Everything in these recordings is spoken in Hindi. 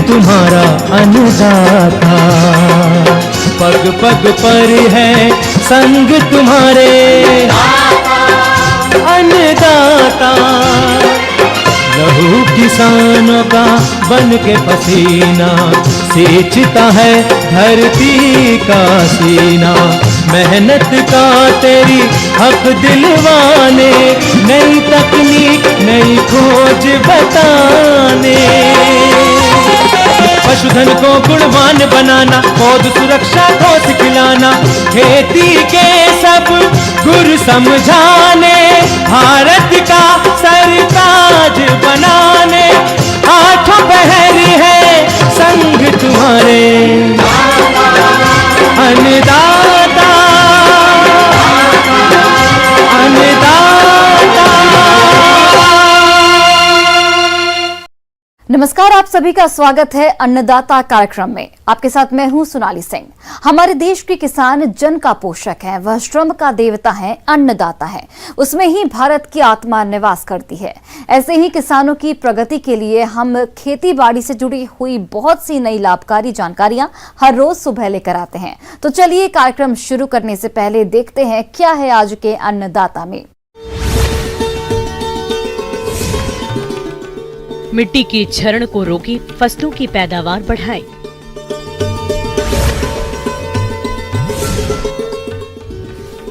तुम्हारा अन्नदाता, पग पग पर है संग तुम्हारे अन्नदाता। लहू किसानों का बन के पसीना सींचता है धरती का सीना। मेहनत का तेरी हक दिलवाने, नई तकनीक नई खोज बताने। पशुधन को गुणवान बनाना, पौध सुरक्षा को सिखलाना, खेती के सब गुर समझाने, भारत का सरताज बनाने। आठों पहर है संग तुम्हारे अन्नदाता, अन्नदाता। नमस्कार, आप सभी का स्वागत है अन्नदाता कार्यक्रम में। आपके साथ मैं हूं सोनाली सिंह। हमारे देश के किसान जन का पोषक है, वह श्रम का देवता है, अन्नदाता है। उसमें ही भारत की आत्मा निवास करती है। ऐसे ही किसानों की प्रगति के लिए हम खेती बाड़ी से जुड़ी हुई बहुत सी नई लाभकारी जानकारियां हर रोज सुबह लेकर आते हैं। तो चलिए कार्यक्रम शुरू करने से पहले देखते हैं क्या है आज के अन्नदाता में। मिट्टी की क्षरण को रोके, फसलों की पैदावार बढ़ाएं।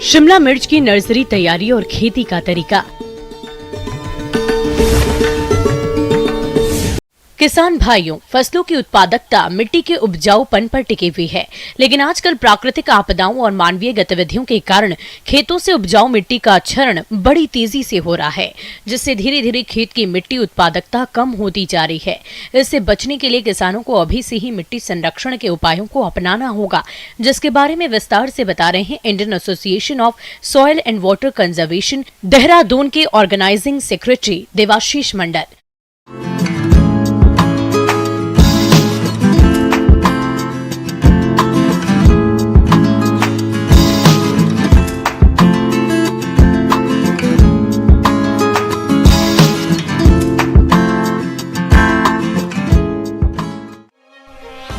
शिमला मिर्च की नर्सरी तैयारी और खेती का तरीका। किसान भाइयों, फसलों की उत्पादकता मिट्टी के उपजाऊपन पर टिकी हुई है, लेकिन आजकल प्राकृतिक आपदाओं और मानवीय गतिविधियों के कारण खेतों से उपजाऊ मिट्टी का क्षरण बड़ी तेजी से हो रहा है, जिससे धीरे धीरे खेत की मिट्टी उत्पादकता कम होती जा रही है। इससे बचने के लिए किसानों को अभी से ही मिट्टी संरक्षण के उपायों को अपनाना होगा, जिसके बारे में विस्तार से बता रहे हैं Indian association of soil and water conservation Dehradun के ऑर्गेनाइजिंग सेक्रेटरी देवाशीष मंडल।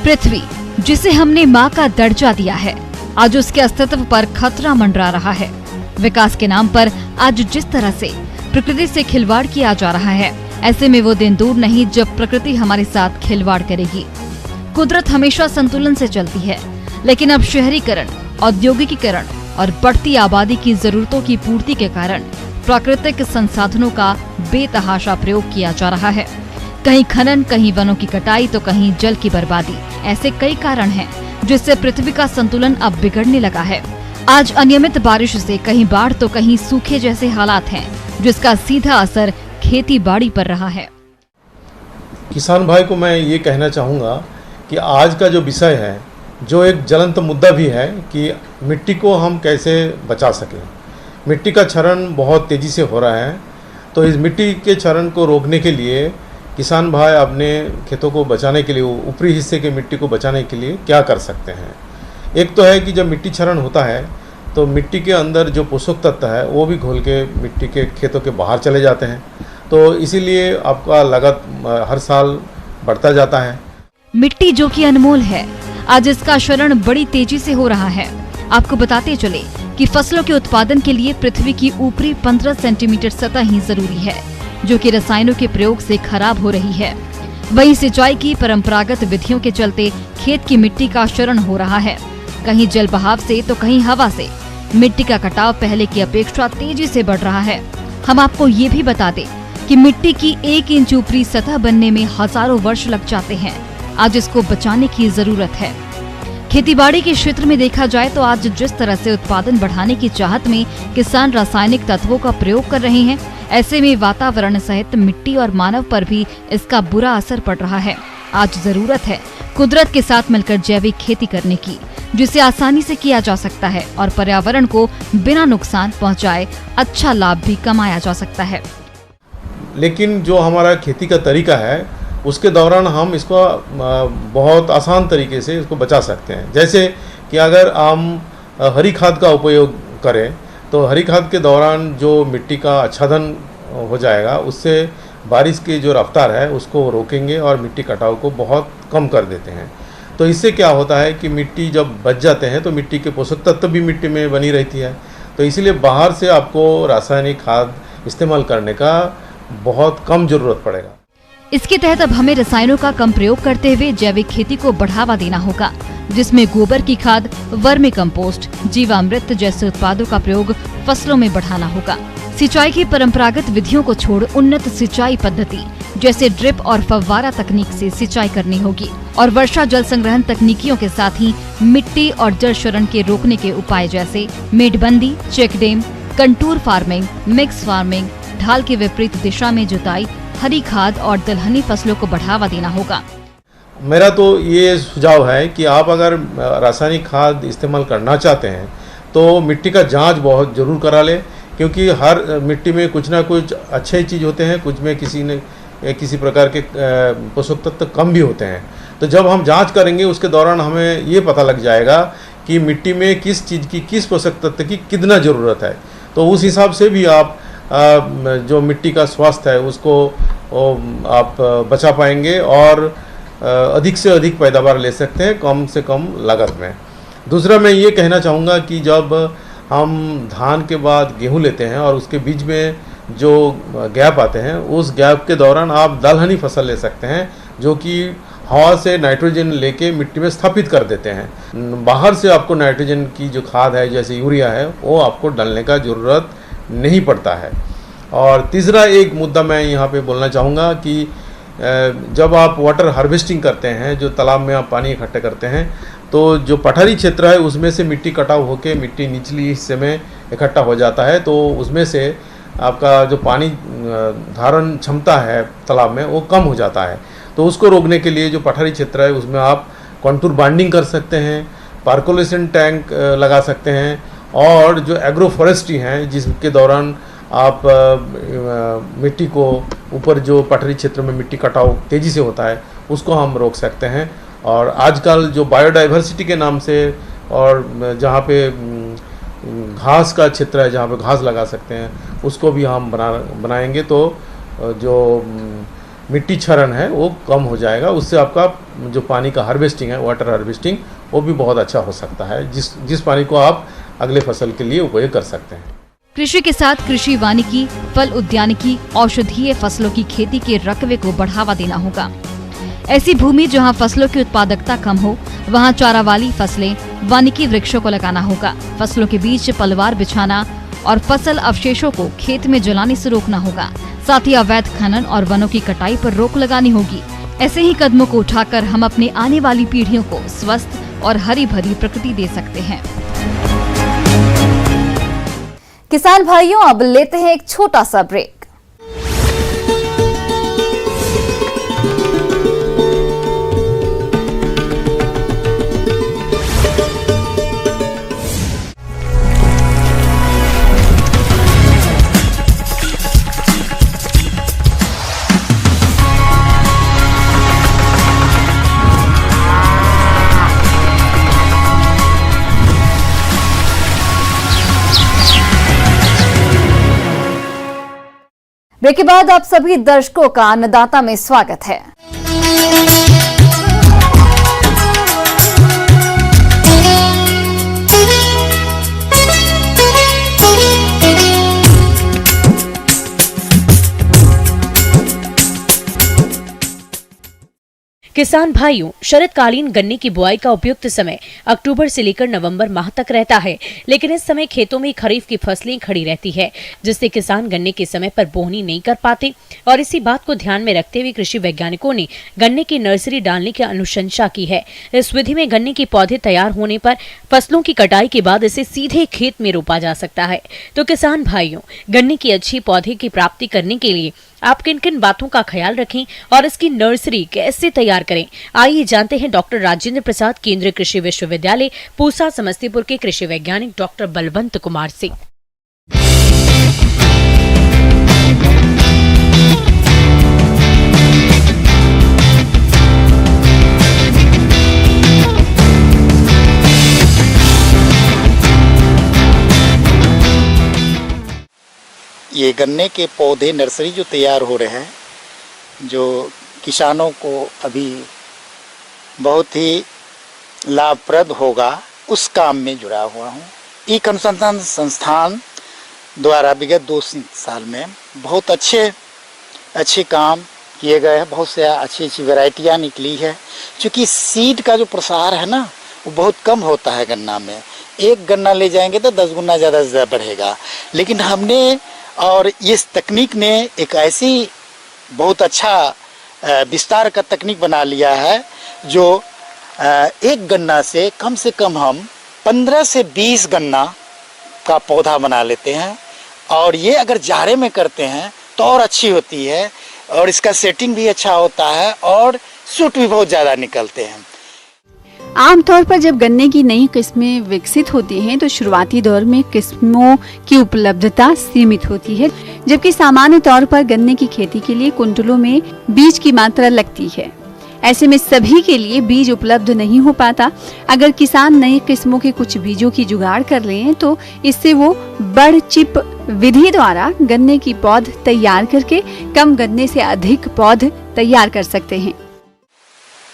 पृथ्वी, जिसे हमने माँ का दर्जा दिया है, आज उसके अस्तित्व पर खतरा मंडरा रहा है। विकास के नाम पर आज जिस तरह से प्रकृति से खिलवाड़ किया जा रहा है, ऐसे में वो दिन दूर नहीं जब प्रकृति हमारे साथ खिलवाड़ करेगी। कुदरत हमेशा संतुलन से चलती है, लेकिन अब शहरीकरण, औद्योगिकीकरण और बढ़ती आबादी की जरूरतों की पूर्ति के कारण प्राकृतिक संसाधनों का बेतहाशा प्रयोग किया जा रहा है। कहीं खनन, कहीं वनों की कटाई, तो कहीं जल की बर्बादी। ऐसे कई कारण हैं जिससे पृथ्वी का संतुलन अब बिगड़ने लगा है। आज अनियमित बारिश से कहीं बाढ़ तो कहीं सूखे जैसे हालात हैं, जिसका सीधा असर खेती बाड़ी पर रहा है। किसान भाई को मैं ये कहना चाहूँगा कि आज का जो विषय है, जो एक ज्वलंत मुद्दा भी है कि मिट्टी को हम कैसे बचा सकें। मिट्टी का क्षरण बहुत तेज़ी से हो रहा है, तो इस मिट्टी के क्षरण को रोकने के लिए किसान भाई अपने खेतों को बचाने के लिए, ऊपरी हिस्से के मिट्टी को बचाने के लिए क्या कर सकते हैं। एक तो है कि जब मिट्टी क्षरण होता है तो मिट्टी के अंदर जो पोषक तत्व है वो भी घुल के मिट्टी के खेतों के बाहर चले जाते हैं, तो इसीलिए आपका लागत हर साल बढ़ता जाता है। मिट्टी जो कि अनमोल है, आज इसका क्षरण बड़ी तेजी से हो रहा है। आपको बताते चले कि फसलों के उत्पादन के लिए पृथ्वी की ऊपरी 15 सेंटीमीटर सतह ही जरूरी है, जो कि रसायनों के प्रयोग से खराब हो रही है। वहीं सिंचाई की परंपरागत विधियों के चलते खेत की मिट्टी का क्षरण हो रहा है। कहीं जल बहाव से तो कहीं हवा से मिट्टी का कटाव पहले की अपेक्षा तेजी से बढ़ रहा है। हम आपको ये भी बता दें कि मिट्टी की 1 इंच ऊपरी सतह बनने में हजारों वर्ष लग जाते हैं। आज इसको बचाने की जरूरत है। खेतीबाड़ी के क्षेत्र में देखा जाए तो आज जिस तरह से उत्पादन बढ़ाने की चाहत में किसान रासायनिक तत्वों का प्रयोग कर रहे हैं, ऐसे में वातावरण सहित मिट्टी और मानव पर भी इसका बुरा असर पड़ रहा है। आज जरूरत है कुदरत के साथ मिलकर जैविक खेती करने की, जिसे आसानी से किया जा सकता है और पर्यावरण को बिना नुकसान पहुंचाए अच्छा लाभ भी कमाया जा सकता है। लेकिन जो हमारा खेती का तरीका है, उसके दौरान हम इसको बहुत आसान तरीके से इसको बचा सकते हैं। जैसे कि अगर हम हरी खाद का उपयोग करें तो हरी खाद के दौरान जो मिट्टी का आच्छादन हो जाएगा, उससे बारिश की जो रफ्तार है उसको रोकेंगे और मिट्टी कटाव को बहुत कम कर देते हैं। तो इससे क्या होता है कि मिट्टी जब बच जाते हैं तो मिट्टी के पोषक तत्व भी मिट्टी में बनी रहती है। तो इसीलिए बाहर से आपको रासायनिक खाद इस्तेमाल करने का बहुत कम ज़रूरत पड़ेगा। इसके तहत अब हमें रसायनों का कम प्रयोग करते हुए जैविक खेती को बढ़ावा देना होगा, जिसमें गोबर की खाद, वर्मी कंपोस्ट, जीवामृत जैसे उत्पादों का प्रयोग फसलों में बढ़ाना होगा। सिंचाई की परंपरागत विधियों को छोड़ उन्नत सिंचाई पद्धति जैसे ड्रिप और फव्वारा तकनीक से सिंचाई करनी होगी और वर्षा जल संग्रहण तकनीकियों के साथ ही मिट्टी और जल शरण के रोकने के उपाय जैसे मेडबंदी, check dam, contour farming, mix farming, ढाल के विपरीत दिशा में जुताई, हरी खाद और दलहनी फसलों को बढ़ावा देना होगा। मेरा तो ये सुझाव है कि आप अगर रासायनिक खाद इस्तेमाल करना चाहते हैं तो मिट्टी का जांच बहुत ज़रूर करा लें, क्योंकि हर मिट्टी में कुछ ना कुछ अच्छे चीज़ होते हैं, कुछ में किसी प्रकार के पोषक तत्व कम भी होते हैं। तो जब हम जांच करेंगे उसके दौरान हमें ये पता लग जाएगा कि मिट्टी में किस चीज़ की, किस पोषक तत्व की कितना ज़रूरत है। तो उस हिसाब से भी आप जो मिट्टी का स्वास्थ्य है उसको आप बचा पाएंगे और अधिक से अधिक पैदावार ले सकते हैं कम से कम लागत में। दूसरा मैं ये कहना चाहूँगा कि जब हम धान के बाद गेहूँ लेते हैं और उसके बीच में जो गैप आते हैं उस गैप के दौरान आप दलहनी फसल ले सकते हैं, जो कि हवा से नाइट्रोजन लेके मिट्टी में स्थापित कर देते हैं। बाहर से आपको नाइट्रोजन की जो खाद है जैसे यूरिया है वो आपको डालने का ज़रूरत नहीं पड़ता है। और तीसरा एक मुद्दा मैं यहाँ पे बोलना चाहूँगा कि जब आप वाटर हार्वेस्टिंग करते हैं, जो तालाब में आप पानी इकट्ठे करते हैं, तो जो पठारी क्षेत्र है उसमें से मिट्टी कटाव होकर मिट्टी निचली हिस्से में इकट्ठा हो जाता है, तो उसमें से आपका जो पानी धारण क्षमता है तालाब में वो कम हो जाता है। तो उसको रोकने के लिए जो पठारी क्षेत्र है उसमें आप कंटूर बाइंडिंग कर सकते हैं, पार्कोलेशन टैंक लगा सकते हैं, और जो एग्रो फॉरेस्ट्री हैं जिसके दौरान आप मिट्टी को ऊपर जो पठारी क्षेत्र में मिट्टी कटाव तेज़ी से होता है उसको हम रोक सकते हैं। और आजकल जो बायोडाइवर्सिटी के नाम से और जहाँ पे घास का क्षेत्र है जहाँ पे घास लगा सकते हैं उसको भी हम बनाएंगे, तो जो मिट्टी क्षरण है वो कम हो जाएगा। उससे आपका जो पानी का हार्वेस्टिंग है, वाटर हार्वेस्टिंग, वो भी बहुत अच्छा हो सकता है, जिस पानी को आप अगले फसल के लिए उपयोग कर सकते हैं। कृषि के साथ कृषि वानिकी, फल उद्यानिकी, औषधीय फसलों की खेती के रकबे को बढ़ावा देना होगा। ऐसी भूमि जहां फसलों की उत्पादकता कम हो वहां चारा वाली फसलें, वानिकी वृक्षों को लगाना होगा। फसलों के बीच पलवार बिछाना और फसल अवशेषों को खेत में जलाने से रोकना होगा। साथ ही अवैध खनन और वनों की कटाई पर रोक लगानी होगी। ऐसे ही कदमों को उठाकर हम अपने आने वाली पीढ़ियों को स्वस्थ और हरी भरी प्रकृति दे सकते हैं। किसान भाइयों, अब लेते हैं एक छोटा सा ब्रेक। ब्रेक के बाद आप सभी दर्शकों का अन्नदाता में स्वागत है। किसान भाइयों, शरदकालीन गन्ने की बुआई का उपयुक्त समय अक्टूबर से लेकर नवंबर माह तक रहता है, लेकिन इस समय खेतों में खरीफ की फसलें खड़ी रहती है, जिससे किसान गन्ने के समय पर बोहनी नहीं कर पाते। और इसी बात को ध्यान में रखते हुए कृषि वैज्ञानिकों ने गन्ने की नर्सरी डालने की अनुशंसा की है। इस विधि में गन्ने के पौधे तैयार होने पर फसलों की कटाई के बाद इसे सीधे खेत में रोपा जा सकता है। तो किसान भाइयों, गन्ने की अच्छी पौधे की प्राप्ति करने के लिए आप किन किन बातों का ख्याल रखें और इसकी नर्सरी कैसे तैयार करें, आइए जानते हैं डॉक्टर राजेंद्र प्रसाद, केंद्रीय कृषि विश्वविद्यालय पूसा, समस्तीपुर के कृषि वैज्ञानिक डॉक्टर बलवंत कुमार से। ये गन्ने के पौधे नर्सरी जो तैयार हो रहे हैं जो किसानों को अभी बहुत ही लाभप्रद होगा उस काम में जुड़ा हुआ हूँ। ई अनुसंधान संस्थान द्वारा विगत 2 साल में बहुत अच्छे काम किए गए हैं, बहुत से अच्छी वैरायटियाँ निकली है। क्योंकि सीड का जो प्रसार है ना वो बहुत कम होता है गन्ना में। एक गन्ना ले जाएंगे तो 10 गुना ज़्यादा बढ़ेगा, लेकिन हमने और इस तकनीक ने एक ऐसी बहुत अच्छा विस्तार का तकनीक बना लिया है जो एक गन्ना से कम हम 15 से 20 गन्ना का पौधा बना लेते हैं। और ये अगर जाड़े में करते हैं तो और अच्छी होती है, और इसका सेटिंग भी अच्छा होता है और सूट भी बहुत ज़्यादा निकलते हैं। आमतौर पर जब गन्ने की नई किस्में विकसित होती हैं तो शुरुआती दौर में किस्मों की उपलब्धता सीमित होती है, जबकि सामान्य तौर पर गन्ने की खेती के लिए कुंटलों में बीज की मात्रा लगती है। ऐसे में सभी के लिए बीज उपलब्ध नहीं हो पाता। अगर किसान नई किस्मों के कुछ बीजों की जुगाड़ कर लें तो इससे वो बड़ चिप विधि द्वारा गन्ने की पौध तैयार करके कम गन्ने से अधिक पौध तैयार कर सकते हैं।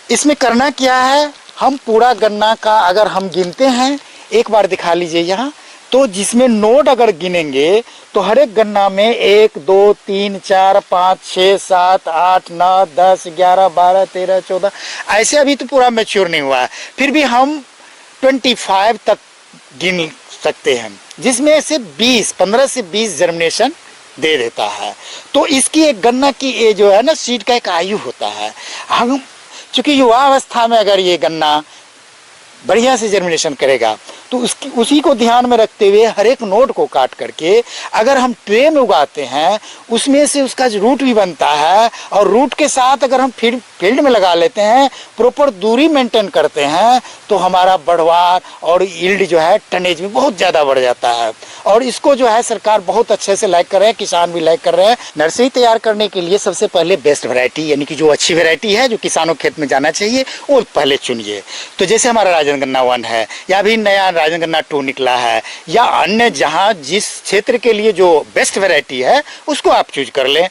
इसमें करना क्या है, हम पूरा गन्ना का अगर हम गिनते हैं, एक बार दिखा लीजिए यहाँ, तो जिसमें नोट अगर गिनेंगे तो हर एक गन्ना में 1 2 3 4 5 6 7 8 9 10 11 12 13 14 ऐसे अभी तो पूरा मैच्योर नहीं हुआ है, फिर भी हम 25 तक गिन सकते हैं, जिसमें से 15 से 20 जर्मिनेशन दे देता है। तो इसकी एक गन्ना की ये जो है ना सीड का एक आयु होता है। हम चूँकि युवा अवस्था में अगर ये गन्ना बढ़िया से जर्मिनेशन करेगा तो उसी को ध्यान में रखते हुए हर एक नोट को काट करके अगर हम ट्रे में उगाते हैं, उसमें से उसका रूट भी बनता है, और रूट के साथ अगर हम फील्ड में लगा लेते हैं, प्रॉपर दूरी मेंटेन करते हैं, तो हमारा बढ़वार और यील्ड जो है टनेज में बहुत ज़्यादा बढ़ जाता है। और इसको जो है सरकार बहुत अच्छे से लाइक कर रहे हैं, किसान भी लाइक कर रहे हैं। नर्सरी तैयार करने के लिए सबसे पहले बेस्ट वैरायटी, यानी कि जो अच्छी वैरायटी है जो किसानों के खेत में जाना चाहिए, वो पहले चुनिए। तो जैसे हमारा राजन गन्ना 1 है, या अभी नया राजन गन्ना 2 निकला है, या अन्य जहां जिस क्षेत्र के लिए जो बेस्ट वैरायटी है उसको आप चूज कर लें।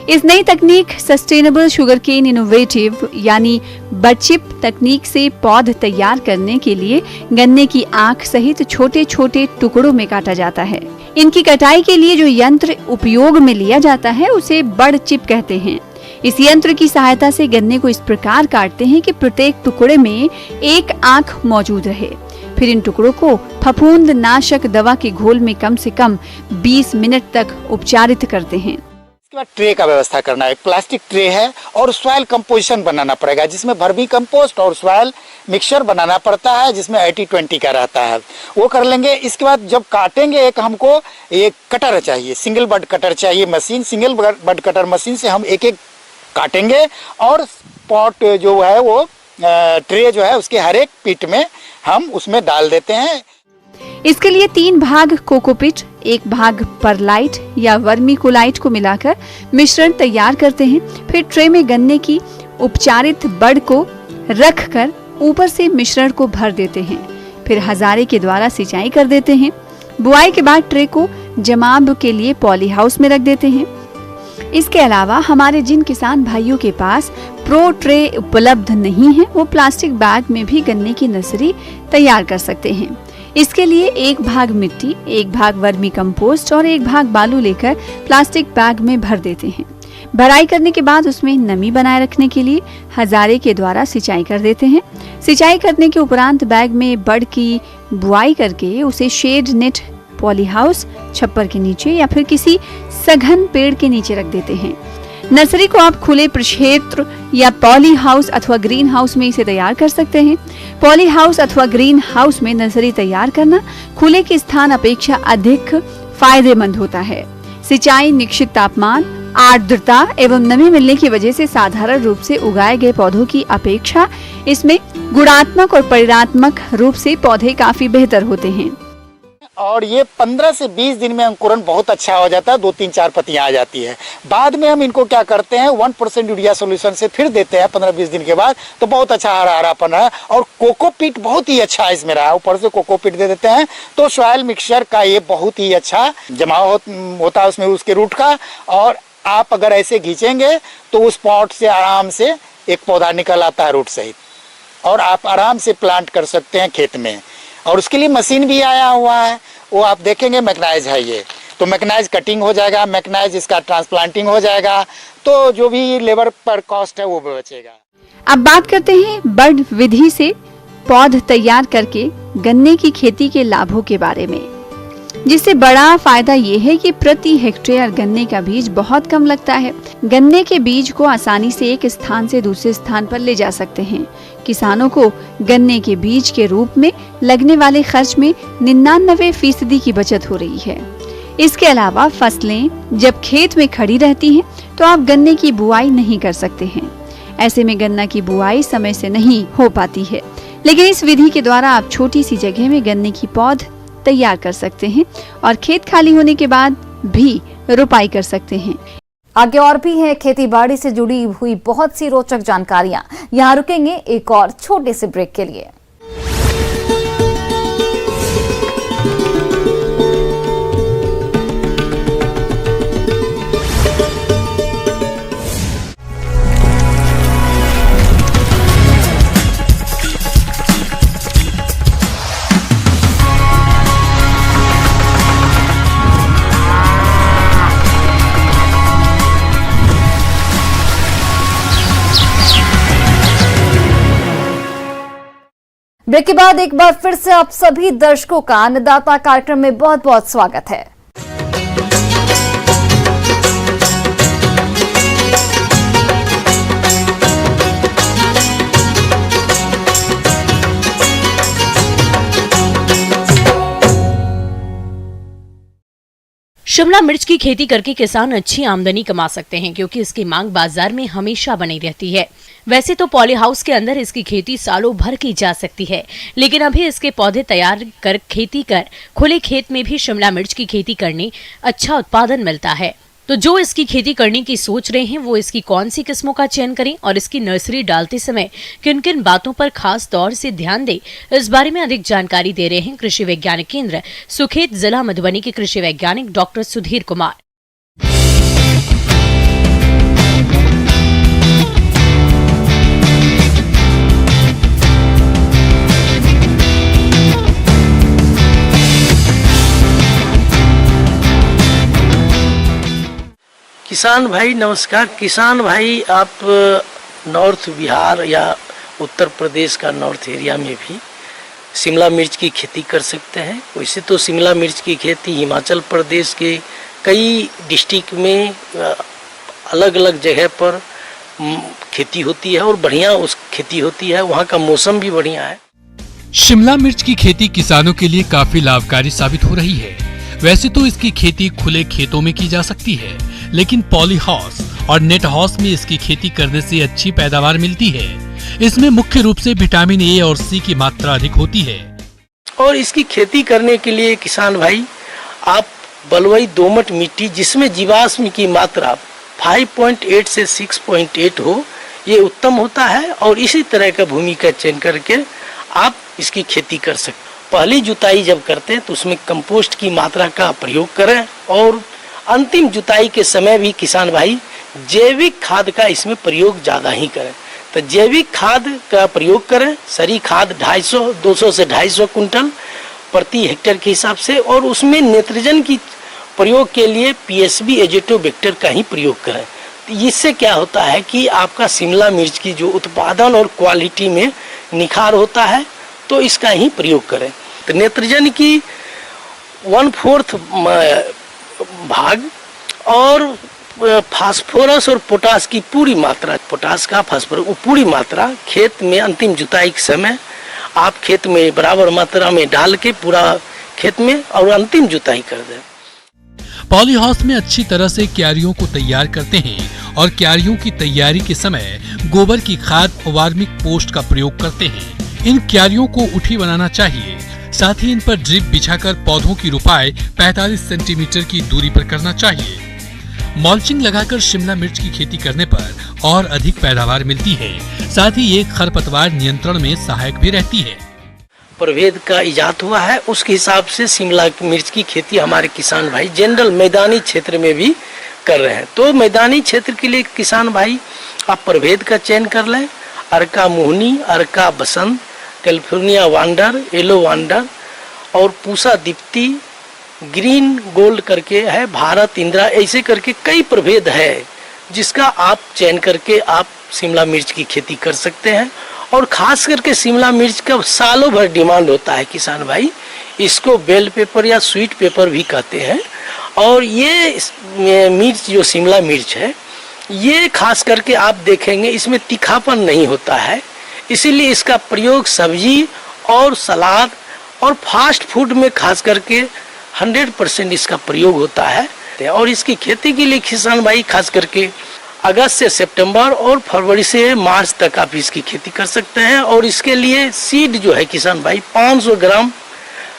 इस नई तकनीक सस्टेनेबल शुगरकेन इनोवेटिव यानी बडचिप तकनीक से पौध तैयार करने के लिए गन्ने की आंख सहित छोटे छोटे टुकड़ों में काटा जाता है। इनकी कटाई के लिए जो यंत्र उपयोग में लिया जाता है उसे बडचिप कहते हैं। इस यंत्र की सहायता से गन्ने को इस प्रकार काटते हैं कि प्रत्येक टुकड़े में एक आंख मौजूद रहे। फिर इन टुकड़ों को फफूंद नाशक दवा के घोल में कम से कम 20 मिनट तक उपचारित करते हैं। इसके बाद ट्रे का व्यवस्था करना है। प्लास्टिक ट्रे है और सॉइल कंपोजिशन बनाना पड़ेगा, जिसमें वर्मी कंपोस्ट और सॉइल मिक्सचर बनाना पड़ता है, जिसमें 80-20 का रहता है, वो कर लेंगे। इसके बाद जब काटेंगे, एक हमको एक कटर चाहिए, सिंगल बड कटर चाहिए मशीन। सिंगल बड कटर मशीन से हम एक एक काटेंगे और पॉट जो है वो ट्रे जो है उसके हर एक पिट में हम उसमें डाल देते हैं। इसके लिए 3 भाग कोकोपिट, 1 भाग परलाइट या वर्मीकोलाइट को मिलाकर मिश्रण तैयार करते हैं। फिर ट्रे में गन्ने की उपचारित बड को रखकर ऊपर से मिश्रण को भर देते हैं। फिर हजारे के द्वारा सिंचाई कर देते हैं। बुआई के बाद ट्रे को जमाव के लिए पॉली हाउस में रख देते हैं। इसके अलावा हमारे जिन किसान भाइयों के पास प्रो ट्रे उपलब्ध नहीं है, वो प्लास्टिक बैग में भी गन्ने की नर्सरी तैयार कर सकते हैं। इसके लिए 1 भाग मिट्टी, 1 भाग वर्मी कंपोस्ट और 1 भाग बालू लेकर प्लास्टिक बैग में भर देते हैं। भराई करने के बाद उसमें नमी बनाए रखने के लिए हजारे के द्वारा सिंचाई कर देते हैं। सिंचाई करने के उपरांत बैग में बड की बुआई करके उसे शेड नेट, पॉली हाउस, छप्पर के नीचे या फिर किसी सघन पेड़ के नीचे रख देते हैं। नर्सरी को आप खुले प्रक्षेत्र या पॉली हाउस अथवा ग्रीन हाउस में इसे तैयार कर सकते हैं। पॉली हाउस अथवा ग्रीन हाउस में नर्सरी तैयार करना खुले के स्थान अपेक्षा अधिक फायदेमंद होता है। सिंचाई, निश्चित तापमान, आर्द्रता एवं नमी मिलने की वजह से साधारण रूप से उगाए गए पौधों की अपेक्षा इसमें गुणात्मक और परिणात्मक रूप से पौधे काफी बेहतर होते हैं। और ये 15 से 20 दिन में अंकुरन बहुत अच्छा हो जाता है, 2-3-4 पत्तियां आ जाती है। बाद में हम इनको क्या करते हैं, 1% यूरिया सोल्यूशन से फिर देते हैं 15-20 दिन के बाद, तो बहुत अच्छा हरा हरापन है। और कोकोपीट बहुत ही अच्छा इसमें रहा, ऊपर से कोकोपीट दे देते हैं तो सॉइल मिक्सचर का ये बहुत ही अच्छा जमाव होता है उसमें उसके रूट का। और आप अगर ऐसे खींचेंगे तो उस पॉट से आराम से एक पौधा निकल आता है रूट सहित, और आप आराम से प्लांट कर सकते हैं खेत में। और उसके लिए मशीन भी आया हुआ है, वो आप देखेंगे मैकेनाइज है ये, तो मैकेनाइज कटिंग हो जाएगा, मैकेनाइज इसका ट्रांसप्लांटिंग हो जाएगा, तो जो भी लेबर पर कॉस्ट है वो भी बचेगा। अब बात करते हैं बर्ड विधि से पौध तैयार करके गन्ने की खेती के लाभों के बारे में, जिससे बड़ा फायदा ये है कि प्रति हेक्टेयर गन्ने का बीज बहुत कम लगता है। गन्ने के बीज को आसानी से एक स्थान से दूसरे स्थान पर ले जा सकते हैं। किसानों को गन्ने के बीज के रूप में लगने वाले खर्च में 99% की बचत हो रही है। इसके अलावा फसलें जब खेत में खड़ी रहती हैं, तो आप गन्ने की बुआई नहीं कर सकते हैं। ऐसे में गन्ना की बुआई समय से नहीं हो पाती है, लेकिन इस विधि के द्वारा आप छोटी सी जगह में गन्ने की पौध तैयार कर सकते हैं और खेत खाली होने के बाद भी रोपाई कर सकते हैं। आगे और भी है खेती बाड़ी से जुड़ी हुई बहुत सी रोचक जानकारियां। यहाँ रुकेंगे एक और छोटे से ब्रेक के लिए। ब्रेक के बाद एक बार फिर से आप सभी दर्शकों का अन्नदाता कार्यक्रम में बहुत बहुत स्वागत है। शिमला मिर्च की खेती करके किसान अच्छी आमदनी कमा सकते हैं, क्योंकि इसकी मांग बाजार में हमेशा बनी रहती है। वैसे तो पॉली हाउस के अंदर इसकी खेती सालों भर की जा सकती है, लेकिन अभी इसके पौधे तैयार कर खेती कर खुले खेत में भी शिमला मिर्च की खेती करने अच्छा उत्पादन मिलता है। तो जो इसकी खेती करने की सोच रहे हैं वो इसकी कौन सी किस्मों का चयन करें और इसकी नर्सरी डालते समय किन किन बातों पर खास तौर से ध्यान दें, इस बारे में अधिक जानकारी दे रहे हैं कृषि वैज्ञानिक केंद्र सुखेत, जिला मधुबनी के कृषि वैज्ञानिक डॉक्टर सुधीर कुमार। किसान भाई नमस्कार। किसान भाई, आप नॉर्थ बिहार या उत्तर प्रदेश का नॉर्थ एरिया में भी शिमला मिर्च की खेती कर सकते हैं। वैसे तो शिमला मिर्च की खेती हिमाचल प्रदेश के कई डिस्ट्रिक्ट में अलग अलग जगह पर खेती होती है और बढ़िया उस खेती होती है, वहाँ का मौसम भी बढ़िया है। शिमला मिर्च की खेती किसानों के लिए काफी लाभकारी साबित हो रही है। वैसे तो इसकी खेती खुले खेतों में की जा सकती है, लेकिन पॉली हाउस और नेट हाउस में इसकी खेती करने से अच्छी पैदावार मिलती है। इसमें मुख्य रूप से विटामिन ए और सी की मात्रा अधिक होती है। और इसकी खेती करने के लिए किसान भाई आप बलुई दोमट मिट्टी जिसमें जीवाश्म की मात्रा 5.8 से 6.8 हो, ये उत्तम होता है। और इसी तरह का भूमि का चयन करके आप इसकी खेती कर सकते। पहली जुताई जब करते हैं तो उसमें कंपोस्ट की मात्रा का प्रयोग करें, और अंतिम जुताई के समय भी किसान भाई जैविक खाद का इसमें प्रयोग ज़्यादा ही करें। तो जैविक खाद का प्रयोग करें, सरी खाद 200 से 250 कुंटल प्रति हेक्टेयर के हिसाब से, और उसमें नाइट्रोजन की प्रयोग के लिए पीएसबी एजेटोबैक्टर का ही प्रयोग करें। तो इससे क्या होता है कि आपका शिमला मिर्च की जो उत्पादन और क्वालिटी में निखार होता है, तो इसका ही प्रयोग करें। तो नाइट्रोजन की 1/4 भाग और फास्फोरस और पोटास की पूरी मात्रा, पोटास का फास्फोरस वो पूरी मात्रा खेत में अंतिम जुताई के समय आप खेत में बराबर मात्रा में डाल के पूरा खेत में और अंतिम जुताई कर दें। पॉली हाउस में अच्छी तरह से क्यारियों को तैयार करते हैं और क्यारियों की तैयारी के समय गोबर की खाद और वार्मिक पोस्ट का प्रयोग करते हैं। इन क्यारियों को उठी बनाना चाहिए। साथ ही इन पर ड्रिप बिछाकर पौधों की रोपाई 45 सेंटीमीटर की दूरी पर करना चाहिए। मल्चिंग लगाकर शिमला मिर्च की खेती करने पर और अधिक पैदावार मिलती है। साथ ही ये खरपतवार नियंत्रण में सहायक भी रहती है। प्रभेद का इजाद हुआ है, उसके हिसाब से शिमला मिर्च की खेती हमारे किसान भाई जनरल मैदानी क्षेत्र में भी कर रहे हैं। तो मैदानी क्षेत्र के लिए किसान भाई आप प्रभेद का चयन कर लें, अर्का मोहनी, अर्का बसंत, कैलिफोर्निया वांडर, येलो वांडर और पूसा दीप्ति, ग्रीन गोल्ड करके है, भारत इंदिरा, ऐसे करके कई प्रभेद है जिसका आप चयन करके आप शिमला मिर्च की खेती कर सकते हैं। और खास करके शिमला मिर्च का सालों भर डिमांड होता है किसान भाई, इसको बेल पेपर या स्वीट पेपर भी कहते हैं। और ये मिर्च जो शिमला मिर्च है ये खास करके आप देखेंगे इसमें तीखापन नहीं होता है, इसीलिए इसका प्रयोग सब्जी और सलाद और फास्ट फूड में खास करके 100% इसका प्रयोग होता है। और इसकी खेती के लिए किसान भाई खास करके अगस्त से सितंबर और फरवरी से मार्च तक आप इसकी खेती कर सकते हैं। और इसके लिए सीड जो है किसान भाई 500 ग्राम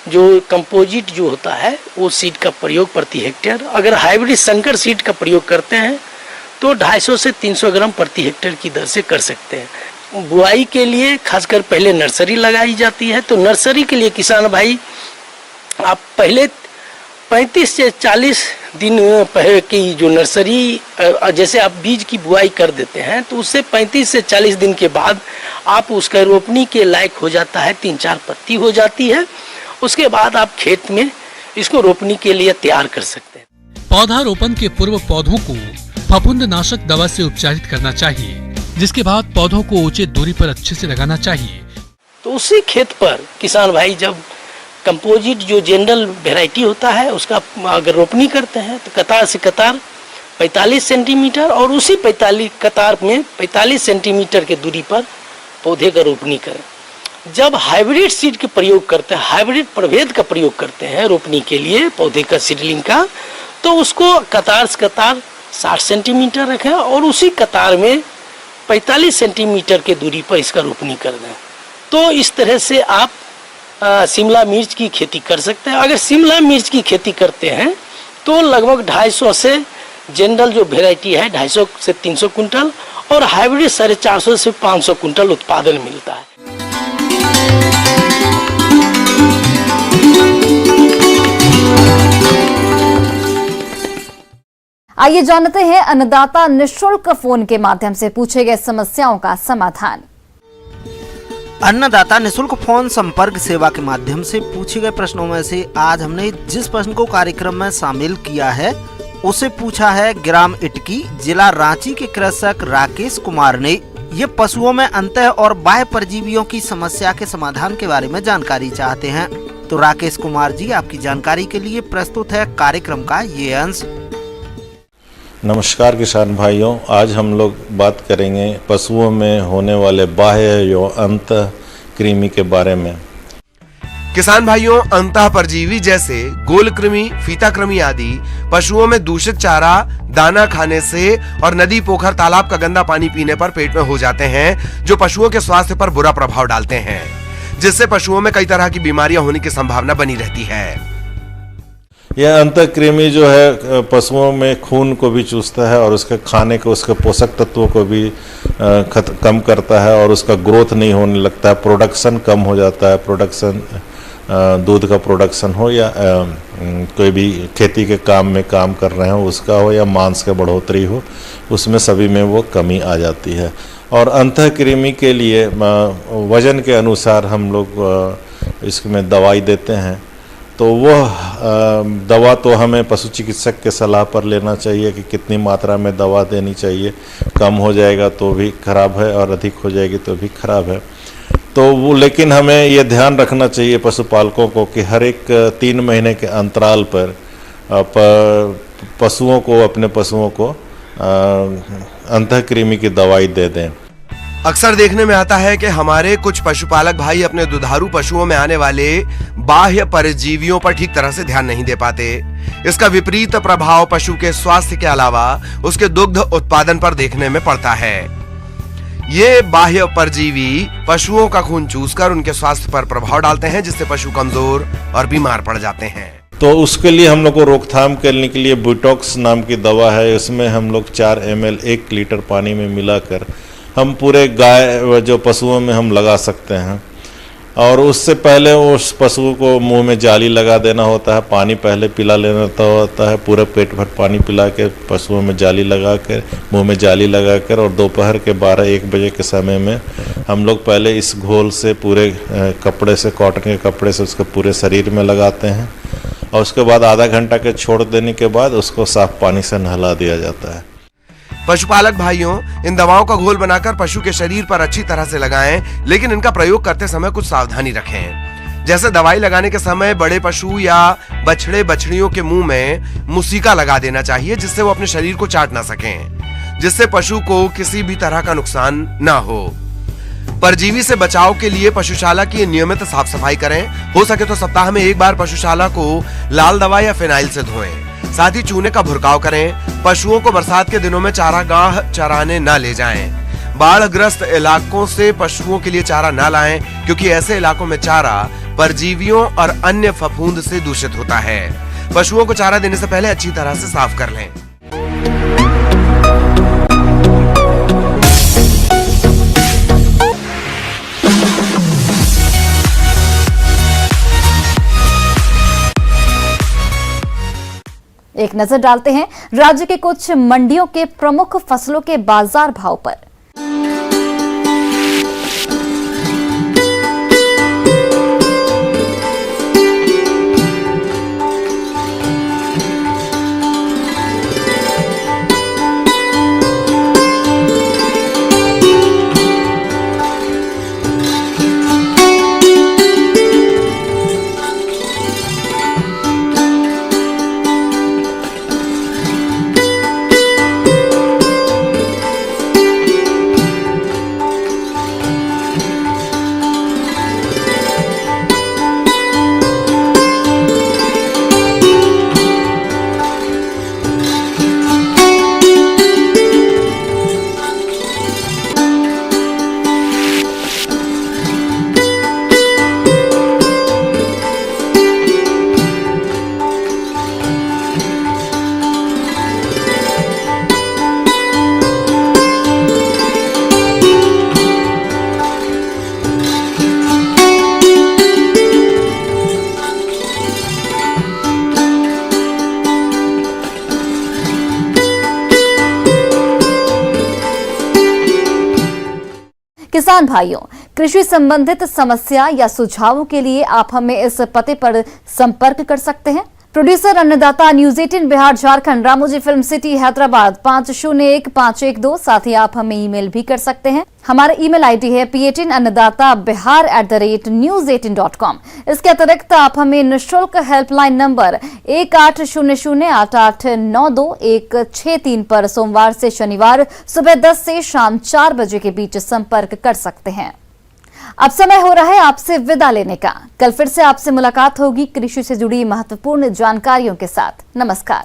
जो कंपोजिट जो होता है वो सीड का प्रयोग प्रति हेक्टेयर, अगर हाइब्रिड संकर सीड का प्रयोग करते हैं तो 250 से 300 ग्राम प्रति हेक्टेयर की दर से कर सकते हैं। बुआई के लिए खासकर पहले नर्सरी लगाई जाती है, तो नर्सरी के लिए किसान भाई आप पहले 35 से 40 दिन पहले की जो नर्सरी, जैसे आप बीज की बुआई कर देते हैं तो उससे 35 से 40 दिन के बाद आप उसका रोपनी के लायक हो जाता है, 3-4 पत्ती हो जाती है, उसके बाद आप खेत में इसको रोपनी के लिए तैयार कर सकते हैं। पौधारोपण के पूर्व पौधों को फफूंदनाशक दवा से उपचारित करना चाहिए, जिसके बाद पौधों को उचित दूरी पर अच्छे से लगाना चाहिए। तो उसी खेत पर किसान भाई जब कंपोजिट जो जनरल वेराइटी होता है उसका अगर रोपनी करते हैं तो कतार से कतार 45 सेंटीमीटर और उसी 45 कतार में 45 सेंटीमीटर के दूरी पर पौधे का रोपनी करें। जब हाइब्रिड सीड के प्रयोग करते हैं, हाइब्रिड प्रभेद का प्रयोग करते हैं रोपनी के लिए पौधे का सीडलिंग का, तो उसको कतार से कतार 60 सेंटीमीटर रखें और उसी कतार में 45 सेंटीमीटर के दूरी पर इसका रोपनी कर दें। तो इस तरह से आप शिमला मिर्च की खेती कर सकते हैं। अगर शिमला मिर्च की खेती करते हैं तो लगभग 250 से जनरल जो वेराइटी है 250 से 300 कुंटल और हाइब्रिड 450 से 500 कुंटल उत्पादन मिलता है। आइए जानते हैं अन्नदाता निःशुल्क फोन के माध्यम से पूछे गए समस्याओं का समाधान। अन्नदाता निःशुल्क फोन संपर्क सेवा के माध्यम से पूछे गए प्रश्नों में से आज हमने जिस प्रश्न को कार्यक्रम में शामिल किया है उसे पूछा है ग्राम इटकी, जिला रांची के कृषक राकेश कुमार ने। ये पशुओं में अंतः और बाह्य परजीवियों की समस्या के समाधान के बारे में जानकारी चाहते हैं। तो राकेश कुमार जी, आपकी जानकारी के लिए प्रस्तुत है कार्यक्रम का ये अंश। नमस्कार किसान भाइयों, आज हम लोग बात करेंगे पशुओं में होने वाले बाह्य या अंतः कृमि के बारे में। किसान भाइयों, अंतः परजीवी जैसे गोल कृमि, फीता कृमि आदि पशुओं में दूषित चारा, दाना खाने से और नदी, पोखर, तालाब का गंदा पानी पीने पर पेट में हो जाते हैं, जो पशुओं के स्वास्थ्य पर बुरा प्रभाव डालते हैं, जिससे पशुओं में कई तरह की बीमारियां होने की संभावना बनी रहती है। यह अंतःकृमि जो है पशुओं में खून को भी चूसता है और उसके खाने को, उसके पोषक तत्वों को भी कम करता है और उसका ग्रोथ नहीं होने लगता है, प्रोडक्शन कम हो जाता है। प्रोडक्शन दूध का प्रोडक्शन हो या कोई भी खेती के काम में काम कर रहे हो उसका हो या मांस की बढ़ोतरी हो, उसमें सभी में वो कमी आ जाती है। और अंतःकृमि के लिए वजन के अनुसार हम लोग इसमें दवाई देते हैं, तो वह दवा तो हमें पशु चिकित्सक के सलाह पर लेना चाहिए कि कितनी मात्रा में दवा देनी चाहिए। कम हो जाएगा तो भी खराब है और अधिक हो जाएगी तो भी खराब है। तो वो, लेकिन हमें ये ध्यान रखना चाहिए पशुपालकों को कि हर एक 3 महीने के अंतराल पर पशुओं को, अपने पशुओं को अंतःकृमि की दवाई दे दें। अक्सर देखने में आता है कि हमारे कुछ पशुपालक भाई अपने दुधारू पशुओं में आने वाले बाह्य परजीवियों पर ठीक तरह से ध्यान नहीं दे पाते। इसका विपरीत प्रभाव पशु के स्वास्थ्य के अलावा उसके दुग्ध उत्पादन पर देखने में पड़ता है। ये बाह्य परजीवी पशुओं का खून चूसकर उनके स्वास्थ्य पर प्रभाव डालते हैं, जिससे पशु कमजोर और बीमार पड़ जाते हैं। तो उसके लिए हम लोग को रोकथाम करने के लिए बुटॉक्स नाम की दवा है। इसमें हम लोग 4 ml 1 लीटर पानी में मिलाकर हम पूरे गाय जो पशुओं में हम लगा सकते हैं। और उससे पहले उस पशु को मुंह में जाली लगा देना होता है, पानी पहले पिला लेना होता है, पूरा पेट भर पानी पिला के पशुओं में जाली लगा कर, मुँह में जाली लगा कर, और दोपहर के 12-1 बजे के समय में हम लोग पहले इस घोल से पूरे कपड़े से, कॉटन के कपड़े से उसके पूरे शरीर में लगाते हैं, और उसके बाद आधा घंटा के छोड़ देने के बाद उसको साफ पानी से नहला दिया जाता है। पशुपालक भाइयों, इन दवाओं का घोल बनाकर पशु के शरीर पर अच्छी तरह से लगाएं, लेकिन इनका प्रयोग करते समय कुछ सावधानी रखें। जैसे दवाई लगाने के समय बड़े पशु या बछड़े बछड़ियों के मुंह में मुसीका लगा देना चाहिए, जिससे वो अपने शरीर को चाट ना सकें, जिससे पशु को किसी भी तरह का नुकसान ना हो। परजीवी से बचाव के लिए पशुशाला की नियमित साफ सफाई करें। हो सके तो सप्ताह में 1 बार पशुशाला को लाल दवा या फिनाइल से धोएं। साथ ही चूने का भुरकाव करें। पशुओं को बरसात के दिनों में चारागाह चराने न ले जाएं। बाढ़ग्रस्त इलाकों से पशुओं के लिए चारा न लाएं, क्योंकि ऐसे इलाकों में चारा परजीवियों और अन्य फफूंद से दूषित होता है। पशुओं को चारा देने से पहले अच्छी तरह से साफ कर लें। एक नजर डालते हैं राज्य के कुछ मंडियों के प्रमुख फसलों के बाजार भाव पर। किसान भाइयों, कृषि संबंधित समस्या या सुझावों के लिए आप हमें इस पते पर संपर्क कर सकते हैं। प्रोड्यूसर अन्नदाता news 18 Bihar Jharkhand, Ramoji film city Hyderabad 501512। साथ ही आप हमें ईमेल भी कर सकते हैं। हमारा ईमेल आईडी है p18annadatabihar@news18.com। इसके अतिरिक्त आप हमें निःशुल्क हेल्पलाइन नंबर 18008892 पर सोमवार से शनिवार सुबह 10 से शाम 4 बजे के बीच संपर्क कर सकते हैं। अब समय हो रहा है आपसे विदा लेने का। कल फिर से आपसे मुलाकात होगी कृषि से जुड़ी महत्वपूर्ण जानकारियों के साथ। नमस्कार।